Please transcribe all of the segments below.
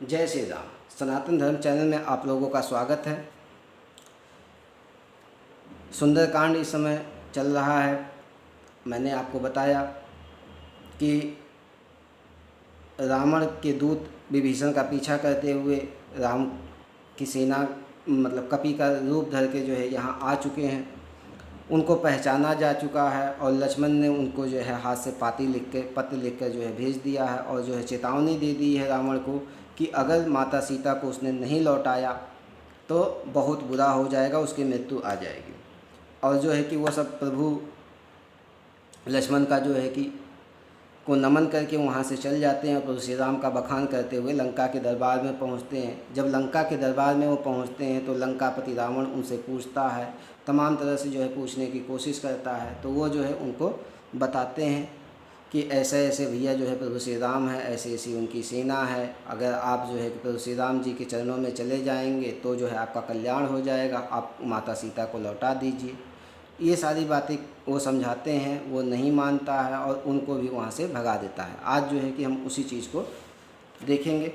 जय श्री राम। सनातन धर्म चैनल में आप लोगों का स्वागत है। सुंदरकांड इस समय चल रहा है। मैंने आपको बताया कि रावण के दूत विभीषण का पीछा करते हुए राम की सेना मतलब कपि का रूप धर के जो है यहाँ आ चुके हैं। उनको पहचाना जा चुका है और लक्ष्मण ने उनको जो है हाथ से पत्र लिख कर जो है भेज दिया है और जो है चेतावनी दे दी है रावण को कि अगर माता सीता को उसने नहीं लौटाया तो बहुत बुरा हो जाएगा, उसकी मृत्यु आ जाएगी। और जो है कि वो सब प्रभु लक्ष्मण का जो है कि को नमन करके वहाँ से चल जाते हैं और प्रभु श्री राम का बखान करते हुए लंका के दरबार में पहुँचते हैं। जब लंका के दरबार में वो पहुँचते हैं तो लंकापति रावण उनसे पूछता है, तमाम तरह से जो है पूछने की कोशिश करता है। तो वो जो है उनको बताते हैं कि ऐसे ऐसे भैया जो है प्रभु श्री राम है, ऐसी ऐसी उनकी सेना है। अगर आप जो है प्रभु श्री राम जी के चरणों में चले जाएंगे तो जो है आपका कल्याण हो जाएगा, आप माता सीता को लौटा दीजिए। ये सारी बातें वो समझाते हैं, वो नहीं मानता है और उनको भी वहाँ से भगा देता है। आज जो है कि हम उसी चीज़ को देखेंगे।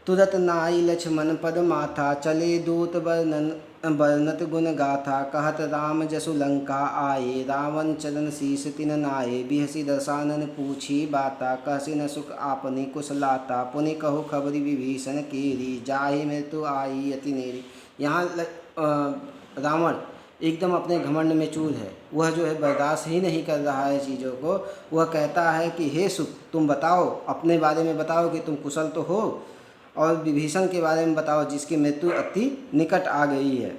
तुरत नाई लक्ष्मण पद माथा, चले दूत बरनत गुण गाथा। कहत राम जसु लंका आए, रावण चरण शीस तिन नाये। बिहसी दर्शानन पूछी बाता, कहसी न सुख आपनी कुशलाता। पुनि कहु खबरी विभीषण केरी, जाहि मृत्यु आई अति नेरी। यहाँ रावण एकदम अपने घमंड में चूर है। वह जो है बर्दाश्त ही नहीं कर रहा है चीज़ों को। वह कहता है कि हे सुख, तुम बताओ, अपने बारे में बताओ कि तुम कुशल तो हो, और विभीषण के बारे में बताओ जिसकी मृत्यु अति निकट आ गई है।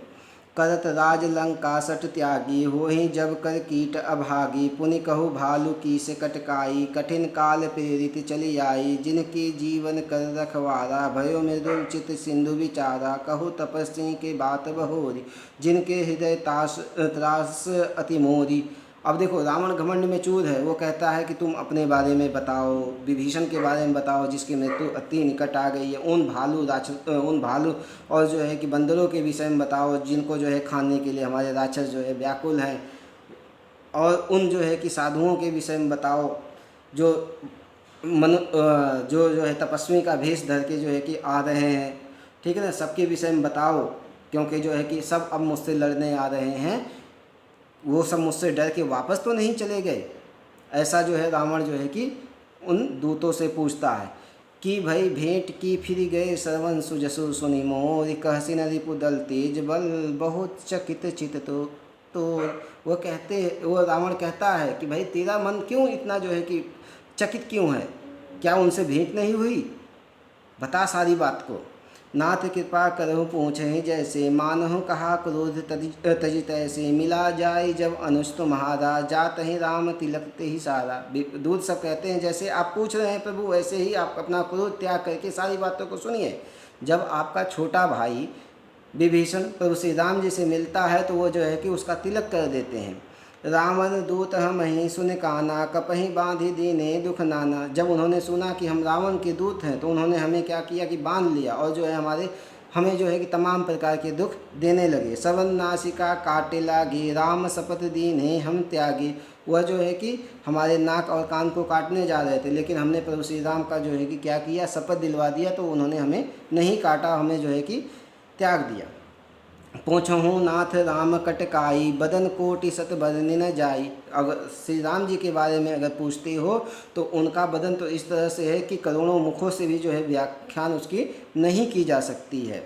करत राज लंका सट त्यागी, होहि जब कर कीट अभागी। पुनि कहु भालू की से कटकाई, कठिन काल प्रेरित चली आई। जिनके जीवन कर रखवारा, भयो मृदुल चित सिंधु विचारा। कहु तपस्वी के बात बहोरी, जिनके हृदय त्रास अति मोरी। अब देखो, रावण घमंड में चूर है। वो कहता है कि तुम अपने बारे में बताओ, विभीषण के बारे में बताओ जिसकी मृत्यु अति निकट आ गई है। उन भालू और जो है कि बंदरों के विषय में बताओ जिनको जो है खाने के लिए हमारे राक्षस जो है व्याकुल हैं। और उन जो है कि साधुओं के विषय में बताओ जो जो है तपस्वी का भेष धर के जो है कि आ रहे हैं। ठीक है ना, सबके विषय में बताओ, क्योंकि जो है कि सब अब मुझसे लड़ने आ रहे हैं। वो सब मुझसे डर के वापस तो नहीं चले गए। ऐसा जो है रावण जो है कि उन दूतों से पूछता है कि भाई भेंट की फिर गए श्रवण सुजसु सुनि मोर। कहसी न रिपु दल तेज बल, बहुत चकित चित तो वो रावण कहता है कि भाई तेरा मन क्यों इतना जो है कि चकित क्यों है, क्या उनसे भेंट नहीं हुई? बता सारी बात को। नाथ कृपा करहु पूछहि जैसे, मानहु कहा क्रोध तजित ऐसे। मिला जाय जब अनुज तुम्हारा, जात ही राम तिलक ते ही सारा। दूत सब कहते हैं जैसे आप पूछ रहे हैं प्रभु, वैसे ही आप अपना क्रोध त्याग करके सारी बातों को सुनिए। जब आपका छोटा भाई विभीषण प्रभु श्री राम जी से मिलता है तो वो जो है कि उसका तिलक कर देते हैं। रावण दूत हम ही सुन काना, कपहि बांधि दीने दुख नाना। जब उन्होंने सुना कि हम रावण के दूत हैं तो उन्होंने हमें क्या किया कि बांध लिया और जो है हमें जो है कि तमाम प्रकार के दुख देने लगे। सवन नासिका काटे लागे, राम शपथ दीने हम त्यागे। वह जो है कि हमारे नाक और कान को काटने जा रहे थे, लेकिन हमने प्रभु श्री राम का जो है कि क्या किया, शपथ दिलवा दिया, तो उन्होंने हमें नहीं काटा, हमें जो है कि त्याग दिया। पूछहु नाथ राम कटकाई, बदन कोटि सत बदनि न जाई। अगर श्री राम जी के बारे में अगर पूछते हो तो उनका बदन तो इस तरह से है कि करोड़ों मुखों से भी जो है व्याख्यान उसकी नहीं की जा सकती है।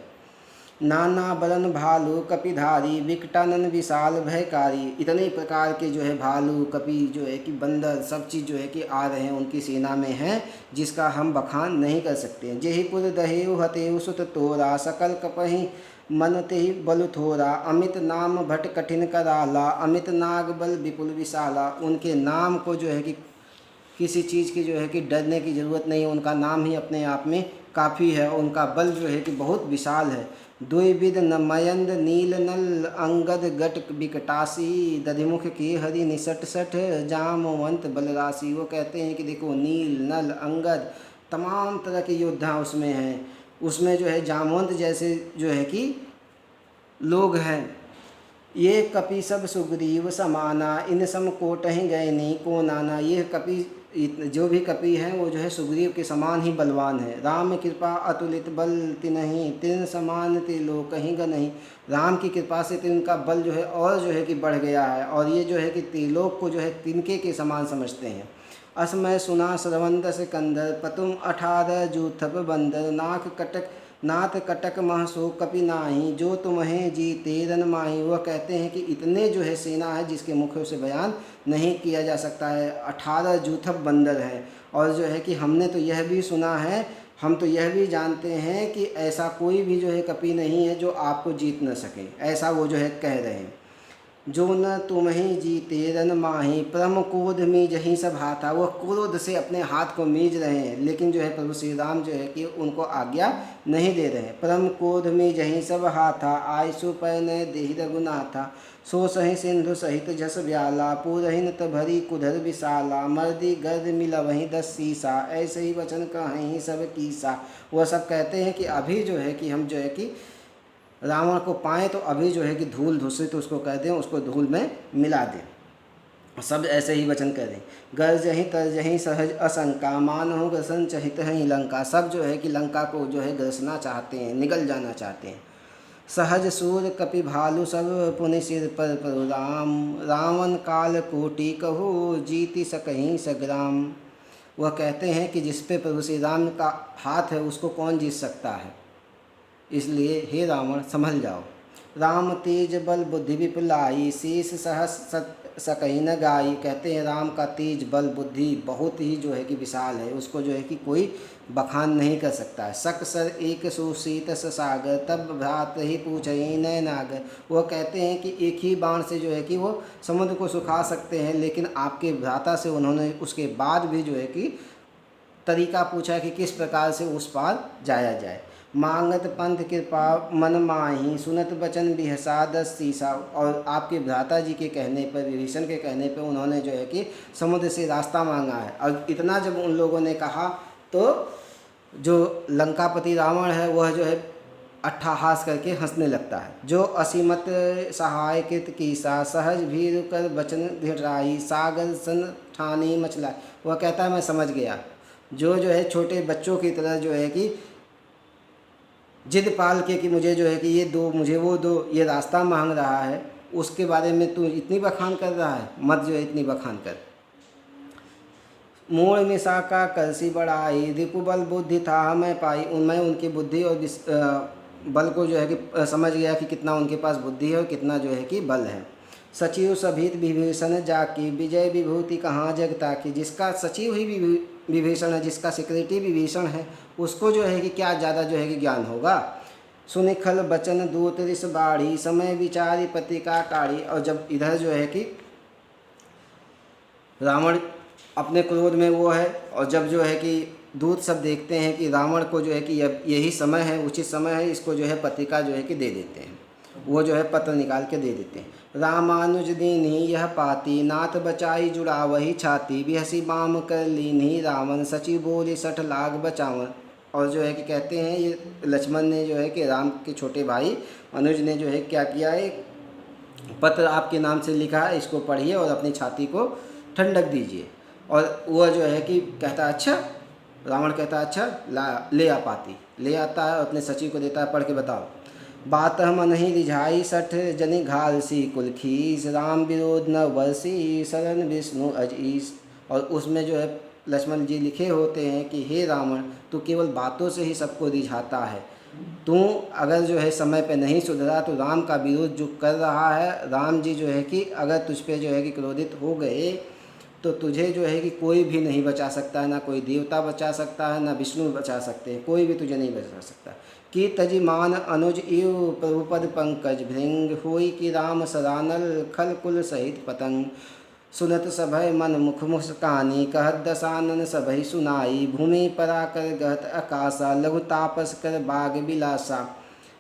नाना बदन भालू कपिधारी, विकटानन विशाल भयकारी। इतने प्रकार के जो है भालू कपि जो है कि बंदर सब चीज़ जो है कि आ रहे हैं उनकी सेना में हैं, जिसका हम बखान नहीं कर सकते हैं। जेहि पुर दहेउ हतेउ सुत तोरा, सकल कपहि मन तेहि बलु थोरा। अमित नाम भट कठिन कराला, अमित नाग बल विपुल विशाला। उनके नाम को जो है कि किसी चीज़ की जो है कि डरने की ज़रूरत नहीं है, उनका नाम ही अपने आप में काफ़ी है। उनका बल जो है कि बहुत विशाल है। द्विविध नमयंद नील नल, अंगद गट विकटासी। दधिमुख के हरि निसट सठ, जामवंत बलराशि। वो कहते हैं कि देखो, नील नल अंगद तमाम तरह के योद्धा उसमें हैं। उसमें जो है जामवंत जैसे जो है कि लोग हैं। ये कपि सब सुग्रीव समाना, इन सम कोटहि गए नी को नाना। ये कपि जो भी कपि हैं वो जो है सुग्रीव के समान ही बलवान है। राम कृपा अतुलित बल तिन्हि तिन समान त्रिलोक कहीं ग नहीं। राम की कृपा से तो इनका बल जो है और जो है कि बढ़ गया है, और ये जो है कि त्रिलोक को जो है तिनके के समान समझते हैं। असमय सुना श्रवण दस कंदर पतुम 18 जूथप बंदर नाथ कटक महसो कपि नाही जो तुम्हें जीते रन माही। वह कहते हैं कि इतने जो है सेना है जिसके मुखों से बयान नहीं किया जा सकता है। 18 जूथप बंदर है, और जो है कि हमने तो यह भी सुना है, हम तो यह भी जानते हैं कि ऐसा कोई भी जो है कपि नहीं है जो आपको जीत न सके, ऐसा वो जो है कह रहे हैं। जो न तुम्हें जीते रन माही परम क्रोध में जहीं सब हाथा। वह क्रोध से अपने हाथ को मीज रहे हैं, लेकिन जो है प्रभु श्री राम जो है कि उनको आज्ञा नहीं दे रहे हैं। परम क्रोध में जहीं सब हाथा आयसु पै न देहि रघुनाथा। सो सही सिंधु सहित जस ब्याला पूरहिन त भरी कुधर विशाला मर्दी गर्द मिला वहीं 10 सीसा ऐसे ही वचन कहीं सब कीसा। वह सब कहते हैं कि अभी जो है कि हम जो है कि रावण को पाएँ तो अभी जो है कि धूल धूसरित तो उसको कह दें, उसको धूल में मिला दें। सब ऐसे ही वचन कह दें। गर्जहि तर्जहि सहज असंका मानहु ग्रसन चहित हैं लंका। सब जो है कि लंका को जो है ग्रसना चाहते हैं, निगल जाना चाहते हैं। सहज सूर कपि भालु सब पुनि सिर पर राम रावण काल कोटि कहु जीति सकहीं सग्राम। वह कहते हैं कि जिस पे प्रभु श्री राम का हाथ है उसको कौन जीत सकता है, इसलिए हे रावण संभल जाओ। राम तेज बल बुद्धि विपुलाई शीस सहस सकही न गाई। कहते हैं राम का तेज बल बुद्धि बहुत ही जो है कि विशाल है, उसको जो है कि कोई बखान नहीं कर सकता है। सक सर एक सुशीत सागर तब भ्रात ही पूछही नय नागर। वह कहते हैं कि एक ही बाण से जो है कि वो समुद्र को सुखा सकते हैं, लेकिन आपके भ्राता से उन्होंने उसके बाद भी जो है कि तरीका पूछा कि किस प्रकार से उस पार जाया जाए। मांगत पंथ कृपा मन माही सुनत बचन बिहसा 10 सीसा। और आपके भ्राता जी के कहने पर, विभीषण के कहने पर उन्होंने जो है कि समुद्र से रास्ता मांगा है। और इतना जब उन लोगों ने कहा तो जो लंकापति रावण है वह जो है अट्ठाहास करके हंसने लगता है। जो असीमत सहाय कृत कीसा सहज भीर कर बचन धिराई सागर सन ठानी मचला। वह कहता है मैं समझ गया, जो है छोटे बच्चों की तरह जो है कि जिद पाल के कि मुझे जो है कि ये दो, मुझे वो दो, ये रास्ता मांग रहा है, उसके बारे में तू इतनी बखान कर रहा है, मत जो है इतनी बखान कर। मूल मिसा का करसी बढ़ाई रिपु बल बुद्धि था मैं पाई। मैं उनकी बुद्धि और बल को जो है कि समझ गया कि कितना उनके पास बुद्धि है और कितना जो है कि बल है। सचिव सभित विभीषण जाकी विजय विभूति कहाँ जगता की। जिसका सचिव ही विभीषण है, जिसका सेक्रेटरी विभीषण है, उसको जो है कि क्या ज़्यादा जो है कि ज्ञान होगा। सुनिखल बचन दूत ऋष बाढ़ी समय विचारी पति का टाड़ी। और जब इधर जो है कि रावण अपने क्रोध में वो है, और जब जो है कि दूत सब देखते हैं कि रावण को जो है कि यही समय है, उचित समय है, इसको जो है पत्रिका जो है कि दे देते हैं, वो जो है पत्र निकाल के दे देते हैं। रामानुज दीन्ही यह पाती नाथ बचाई जुड़ा वही छाती बिहसी बाम कर लीन्ही रावण सचिव बोले 60 लाख बचावन। और जो है कि कहते हैं ये लक्ष्मण ने जो है कि राम के छोटे भाई अनुज ने जो है क्या किया है, पत्र आपके नाम से लिखा है, इसको पढ़िए और अपनी छाती को ठंडक दीजिए। और वह जो है कि कहता अच्छा, रावण कहता अच्छा ले आ पाती, ले आता है और अपने सचिव को देता है, पढ़ के बताओ। बात हम नहीं रिझाई 60 जनि घालसी कुल खीस राम विरोध न वर्षी शरण विष्णु अजीस। और उसमें जो है लक्ष्मण जी लिखे होते हैं कि हे रावण, तू केवल बातों से ही सबको रिझाता है, तू अगर जो है समय पे नहीं सुधरा तो राम का विरोध जो कर रहा है, राम जी जो है कि अगर तुझ पे जो है कि क्रोधित हो गए तो तुझे जो है कि कोई भी नहीं बचा सकता है, ना कोई देवता बचा सकता है, ना विष्णु बचा सकते हैं, कोई भी तुझे नहीं बचा सकता। कि तजि मान अनुज इव प्रभुपद पंकज भृंग होई कि राम सरानल खल कुल सहित पतंग। सुनत सभय मन मुख मुस्कानी कहत दसानन सभय सुनाई भूमि परा कर गहत आकाशा लघु तापस कर बाग बिलासा।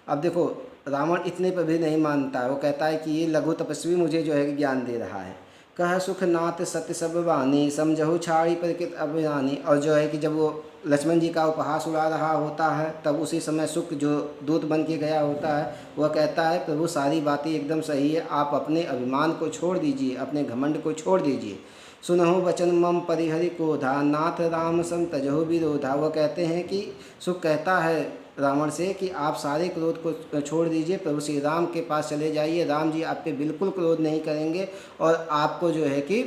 अब देखो रावण इतने पर भी नहीं मानता है, वो कहता है कि ये लघु तपस्वी मुझे जो है ज्ञान दे रहा है। कह सुख नाथ सत्य सब वाणी समझहु छाड़ी प्रकृत अभिरानी। और जो है कि जब वो लक्ष्मण जी का उपहास उड़ा रहा होता है तब उसी समय सुख जो दूत बन के गया होता है वह कहता है प्रभु सारी बातें एकदम सही है, आप अपने अभिमान को छोड़ दीजिए, अपने घमंड को छोड़ दीजिए। सुनहु वचन मम परिहरि क्रोधा, नाथ राम सम तजहु विरोधा। वह कहते हैं कि सुख कहता है रावण से कि आप सारे क्रोध को छोड़ दीजिए, प्रभु श्री राम के पास चले जाइए, राम जी आप पे बिल्कुल क्रोध नहीं करेंगे और आपको जो है कि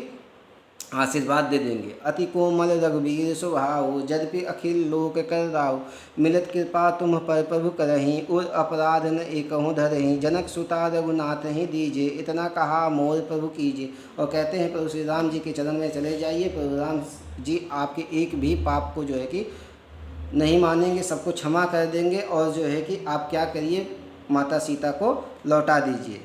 आशीर्वाद दे देंगे। अति कोमल रघुवीर स्वभाव, यद्यपि अखिल लोक कर राव, मिलत कृपा तुम पर प्रभु करहीं, उर अपराध न एकहु धरहीं, जनक सुता रघुनाथ ही दीजिए, इतना कहा मोर प्रभु कीजिए। और कहते हैं प्रभु श्री राम जी के चरण में चले जाइए, प्रभु राम जी आपके एक भी पाप को जो है कि नहीं मानेंगे, सबको क्षमा कर देंगे और जो है कि आप क्या करिए, माता सीता को लौटा दीजिए।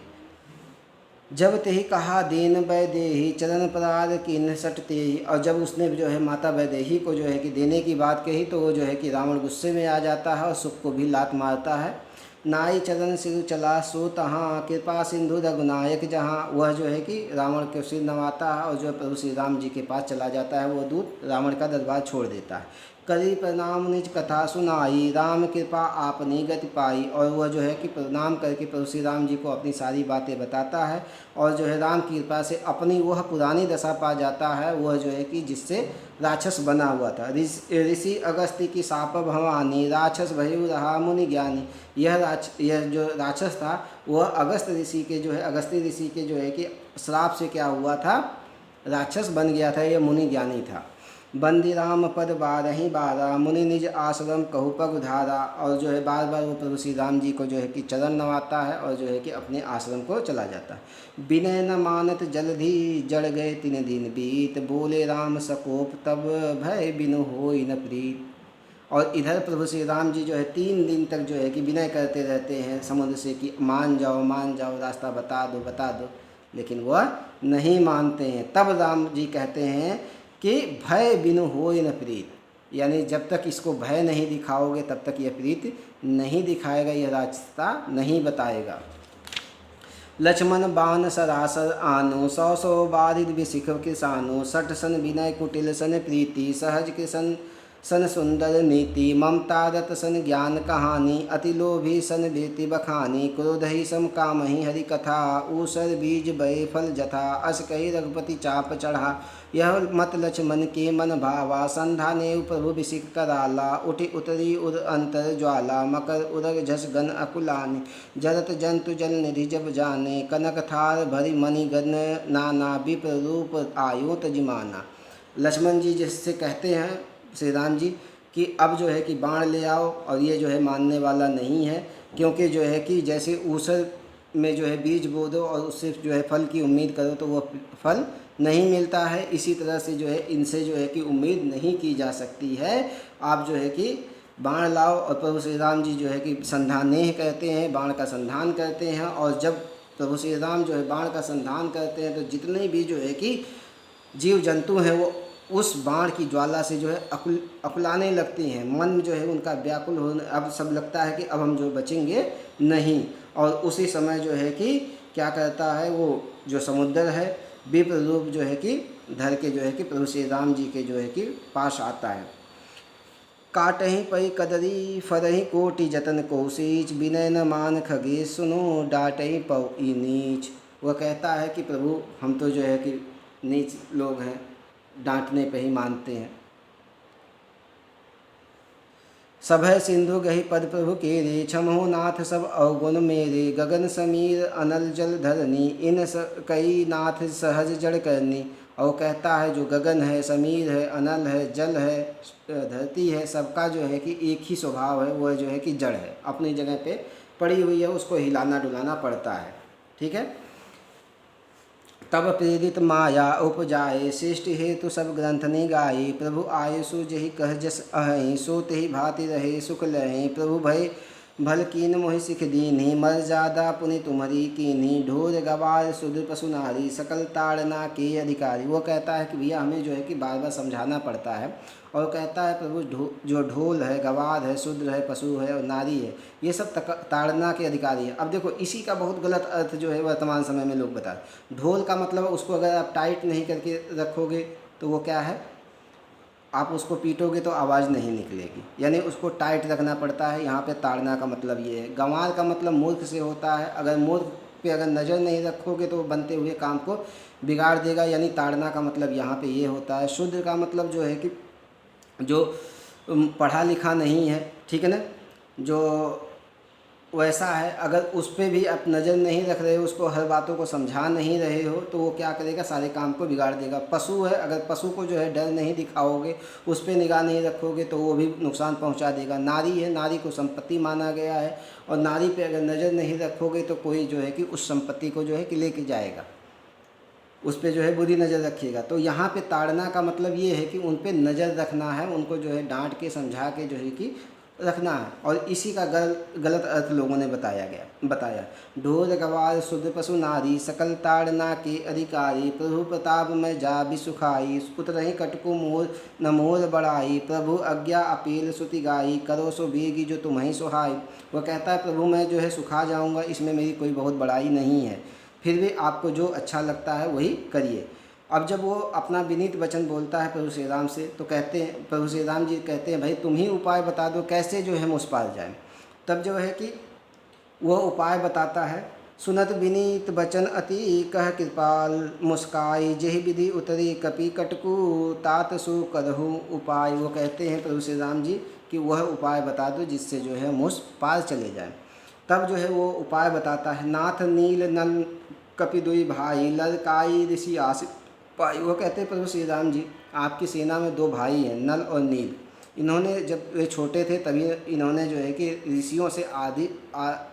जब ते ही कहा देन वैदेही, चरण परार किन्ह सटते ही। और जब उसने जो है माता वैदेही को जो है कि देने की बात कही तो वो जो है कि रावण गुस्से में आ जाता है और सुख को भी लात मारता है। नाई चरण सिर चला सो तहाँ, कृपा सिंधु रघुनायक जहाँ। वह जो है कि रावण के सिर नवाता है और जो है प्रभु श्री राम जी के पास चला जाता है। वो दूत रावण का दरबार छोड़ देता है। करी प्रणाम निज कथा सुनाई, राम कृपा आपनी गति पाई। और वह जो है कि प्रणाम करके प्रभु श्री राम जी को अपनी सारी बातें बताता है और जो है राम की कृपा से अपनी वह पुरानी दशा पा जाता है, वह जो है कि जिससे राक्षस बना हुआ था। ऋषि अगस्त्य की साप भवानी, राक्षस भयु रहा मुनि ज्ञानी। यह जो राक्षस था वह अगस्त्य ऋषि के जो है कि श्राप से क्या हुआ था, राक्षस बन गया था। यह मुनि ज्ञानी था। बंदी राम पद बारही बारा, मुनि निज आश्रम कहु पग धारा। और जो है बार बार वो प्रभु श्री राम जी को जो है कि चरण नवाता है और जो है कि अपने आश्रम को चला जाता है। विनय न मानत जलधि, जड़ गए 3 दिन बीत, बोले राम सकोप तब भय बिनु होई न प्रीत। और इधर प्रभु श्री राम जी जो है 3 दिन तक जो है कि विनय करते रहते हैं समुद्र से कि मान जाओ, रास्ता बता दो, लेकिन वह नहीं मानते हैं। तब राम जी कहते हैं कि भय बिनु होय न प्रीत, यानी जब तक इसको भय नहीं दिखाओगे तब तक यह प्रीत नहीं दिखाएगा, यह रास्ता नहीं बताएगा। लक्ष्मण बाण सरासर आनो, 100 बारिद विशिख किसानो, सठ सन विनय कुटिल सन प्रीति, सहज किसन सन सुंदर नीति, ममता रत सन ज्ञान कहानी, अति लोभी सन वृत्ति बखानी, क्रोध ही सम काम ही हरि कथा, ऊसर बीज बय फल जथा, अस कही रघुपति चाप चढ़ा, यह मत लक्ष्मण के मन भावा, संधाने प्रभु विशिख कराला, उठि उतरी उर अंतर ज्वाला, मकर उदग झस गन अकुलानी, जरत जंतु जल निधि जब जाने, कनक थार भरी मणि गन नाना, विप्र रूप आयो तजिमाना। लक्ष्मण जी जिससे कहते हैं श्री राम जी कि अब जो है कि बाण ले आओ, और ये जो है मानने वाला नहीं है, क्योंकि जो है कि जैसे ऊसर में जो है बीज बो दो और उससे जो है फल की उम्मीद करो तो वो फल नहीं मिलता है, इसी तरह से जो है इनसे जो है कि उम्मीद नहीं की जा सकती है। आप जो है कि बाण लाओ। और प्रभु श्री राम जी जो है कि संधानेह कहते हैं, बाण का संधान करते हैं। और जब प्रभु श्री राम जो है बाण का संधान करते हैं तो जितने भी जो है कि जीव जंतु हैं वो उस बाण की ज्वाला से जो है अकुलाने लगती हैं। मन जो है उनका व्याकुल होने, अब सब लगता है कि अब हम जो बचेंगे नहीं। और उसी समय जो है कि क्या करता है, वो जो समुद्र है विप्र रूप जो है कि धर के जो है कि प्रभु श्री राम जी के जो है कि पास आता है। काटही पई कदरी फरही कोटि जतन कोशिच, विनय न मान खगे सुनो, डांटही पौ ई नीच। वह कहता है कि प्रभु हम तो जो है कि नीच लोग हैं, डांटने पे ही मानते हैं। सभय सिंधु गही पद प्रभु के रे, क्षमहो नाथ सब अवगुण मेरे, गगन समीर अनल जल धरनी, इन कई नाथ सहज जड़ करनी। और कहता है जो गगन है, समीर है, अनल है, जल है, धरती है, सबका जो है कि एक ही स्वभाव है, वह जो है कि जड़ है, अपनी जगह पे पड़ी हुई है, उसको हिलाना डुलाना पड़ता है। ठीक है। तब प्रेरित माया उपजाए, सृष्टि हेतु सब ग्रंथ नि गाये, प्रभु आयुषु जहि कह जस अहि, सो तेहि भांति रहे सुख लहे, प्रभु भय भल कीन मोहि सिख दीन्ही, मर जादा पुनि तुम्हारी कीन्ही, ढोर गवार सुध पशु नारी, सकल ताड़ना के अधिकारी। वो कहता है कि भैया हमें जो है कि बार बार समझाना पड़ता है। और कहता है प्रभु जो ढोल है, गवार है, शूद्र है, पशु है और नारी है, ये सब ताड़ना के अधिकारी है। अब देखो इसी का बहुत गलत अर्थ जो है वर्तमान समय में लोग बता रहे। ढोल का मतलब उसको अगर आप टाइट नहीं करके रखोगे तो वो क्या है, आप उसको पीटोगे तो आवाज़ नहीं निकलेगी, यानी उसको टाइट रखना पड़ता है। यहाँ पे ताड़ना का मतलब ये है। गंवार का मतलब मूर्ख से होता है, अगर मूर्ख पे अगर नज़र नहीं रखोगे तो वो बनते हुए काम को बिगाड़ देगा। यानी ताड़ना का मतलब यहाँ पे ये होता है। शूद्र का मतलब जो है कि जो पढ़ा लिखा नहीं है, ठीक है ना, जो वैसा है, अगर उस पे भी आप नज़र नहीं रख रहे हो, उसको हर बातों को समझा नहीं रहे हो, तो वो क्या करेगा, सारे काम को बिगाड़ देगा। पशु है, अगर पशु को जो है डर नहीं दिखाओगे, उस पे निगाह नहीं रखोगे, तो वो भी नुकसान पहुंचा देगा। नारी है, नारी को संपत्ति माना गया है, और नारी पे अगर नज़र नहीं रखोगे तो कोई जो है कि उस संपत्ति को जो है कि लेके जाएगा, उस पर जो है बुरी नज़र रखिएगा। तो यहाँ पे ताड़ना का मतलब ये है कि उन पे नज़र रखना है, उनको जो है डांट के समझा के जो है कि रखना है। और इसी का गलत अर्थ लोगों ने बताया। ढोर गवार शुद्ध पशु नारी, सकल ताड़ना के अधिकारी, प्रभु प्रताप में जा बिसुखाई, उतरही कटकु मोर न मोर बड़ाई, प्रभु आज्ञा अपील सुति गाई, करो सो बेगी जो तुम्हें सुहाई। वह कहता है प्रभु मैं जो है सुखा जाऊँगा, इसमें मेरी कोई बहुत बड़ाई नहीं है, फिर भी आपको जो अच्छा लगता है वही करिए। अब जब वो अपना विनीत वचन बोलता है प्रभु श्री राम से, तो कहते हैं, प्रभु श्री राम जी कहते हैं भाई तुम ही उपाय बता दो कैसे जो है हम उस पार जाएँ। तब जो है कि वह उपाय बताता है। सुनत विनीत वचन अति कह कृपाल, मुस्काई जेहि विधि उतरी कपि कटकु, तात सु करहु उपाय। वो कहते हैं प्रभु श्री राम जी कि वह उपाय बता दो जिससे जो है हम उस पार चले जाएँ। तब जो है वो उपाय बताता है। नाथ नील नल कपि दुई भाई, ललकाई ऋषि आस पाई। वो कहते हैं प्रभु श्री राम जी आपकी सेना में दो भाई हैं, नल और नील। इन्होंने जब वे छोटे थे तभी इन्होंने जो है कि ऋषियों से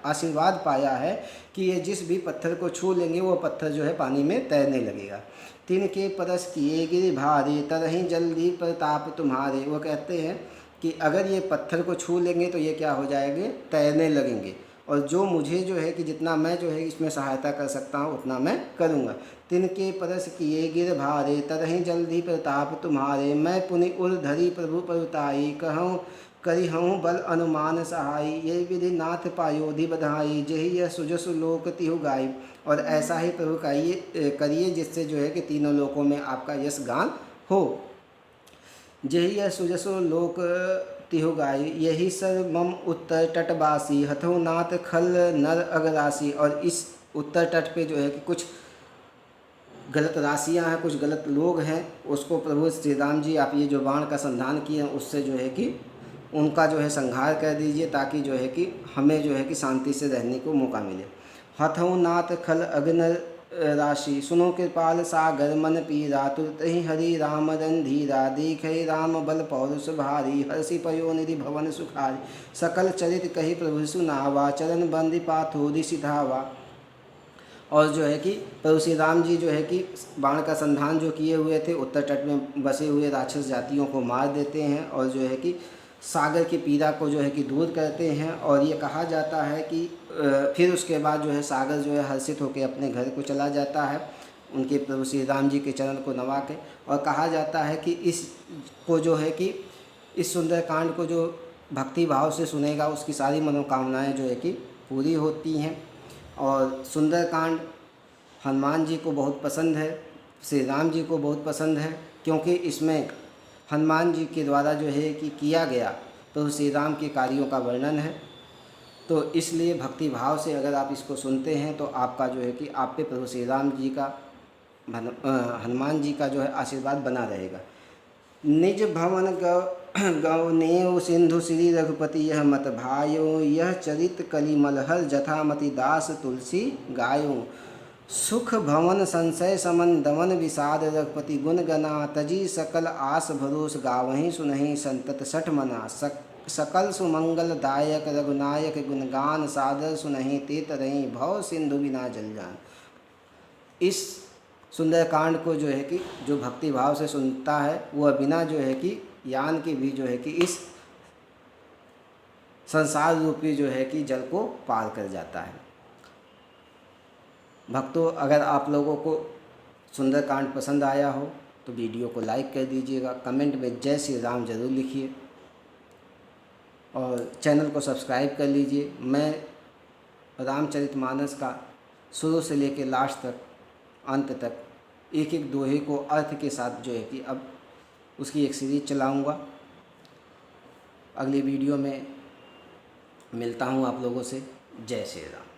आशीर्वाद पाया है कि ये जिस भी पत्थर को छू लेंगे वो पत्थर जो है पानी में तैरने लगेगा। तिनके परस किए गिरि भारे, तरही जल्दी प्रताप तुम्हारे। वो कहते हैं कि अगर ये पत्थर को छू लेंगे तो ये क्या हो जाएंगे, तैरने लगेंगे। और जो मुझे जो है कि जितना मैं जो है इसमें सहायता कर सकता हूँ उतना मैं करूँगा। तिनके परस किए गिर भारे, तरही जल्दी प्रताप तुम्हारे, मैं पुनि उर धरी प्रभु परुताई, कहूँ करी हूँ बल अनुमान सहाई, ये विधि नाथ पायोधि बधाई, जेहि यह सुजसु लोक तिहु गाई। और ऐसा ही प्रभु करिए जिससे जो है कि तीनों लोकों में आपका यश गान हो। जेहि यह सुजसो लोक तिहु गाई, यही सर मम उत्तर तटवासी, हथो नाथ खल नर अगरासी। और इस उत्तर तट पे जो है कि कुछ गलत राशियां हैं, कुछ गलत लोग हैं, उसको प्रभु श्री राम जी आप ये जो बाण का संधान किए हैं उससे जो है कि उनका जो है संहार कर दीजिए, ताकि जो है कि हमें जो है कि शांति से रहने को मौका मिले। हथो नाथ खल अग्न राशि, सुनो कृपाल सागर मन पीरा, तुरत ही हरि राम रंधीरा, देखे राम बल पौरुष भारी, हर्षि पयोनिधि भवन सुखारी, सकल चरित कही प्रभु सुनावा, चरण बंदी पाथोरि सिधावा। और जो है कि प्रभु श्री राम जी जो है कि बाण का संधान जो किए हुए थे उत्तर तट में बसे हुए राक्षस जातियों को मार देते हैं, और जो है कि सागर की पीड़ा को जो है कि दूर करते हैं। और ये कहा जाता है कि फिर उसके बाद जो है सागर जो है हर्षित होकर अपने घर को चला जाता है, उनके प्रभु श्री राम जी के चरण को नवा के। और कहा जाता है कि इस को जो है कि इस सुंदरकांड को जो भक्ति भाव से सुनेगा उसकी सारी मनोकामनाएं जो है कि पूरी होती हैं। और सुंदरकांड हनुमान जी को बहुत पसंद है, श्री राम जी को बहुत पसंद है, क्योंकि इसमें हनुमान जी के द्वारा जो है कि किया गया तो श्री राम के कार्यों का वर्णन है। तो इसलिए भक्ति भाव से अगर आप इसको सुनते हैं तो आपका जो है कि आप पे प्रभु श्री राम जी का हनुमान जी का जो है आशीर्वाद बना रहेगा। निज भवन गौनेव सिंधु श्री रघुपति यह मत भायो, यह चरित कलिमलहर जथामति दास तुलसी गायो, सुख भवन संशय समन दमन विषाद, रघुपति गुण गना तजी सकल आस भरोस, गावहीं सुनहीं संतत सठ मना, सकल सुमंगल दायक रघुनायक गुणगान, सादर सुनहीं ते तरहीं भव सिंधु बिना जल जान। इस सुंदरकांड को जो है कि जो भक्ति भाव से सुनता है वह बिना जो है कि यान के भी जो है कि इस संसार रूपी जो है कि जल को पार कर जाता है। भक्तों, अगर आप लोगों को सुंदरकांड पसंद आया हो तो वीडियो को लाइक कर दीजिएगा, कमेंट में जय श्री राम ज़रूर लिखिए और चैनल को सब्सक्राइब कर लीजिए। मैं रामचरितमानस का शुरू से लेकर लास्ट तक अंत तक एक एक दोहे को अर्थ के साथ जो है कि अब उसकी एक सीरीज चलाऊँगा। अगली वीडियो में मिलता हूँ आप लोगों से। जय श्री राम।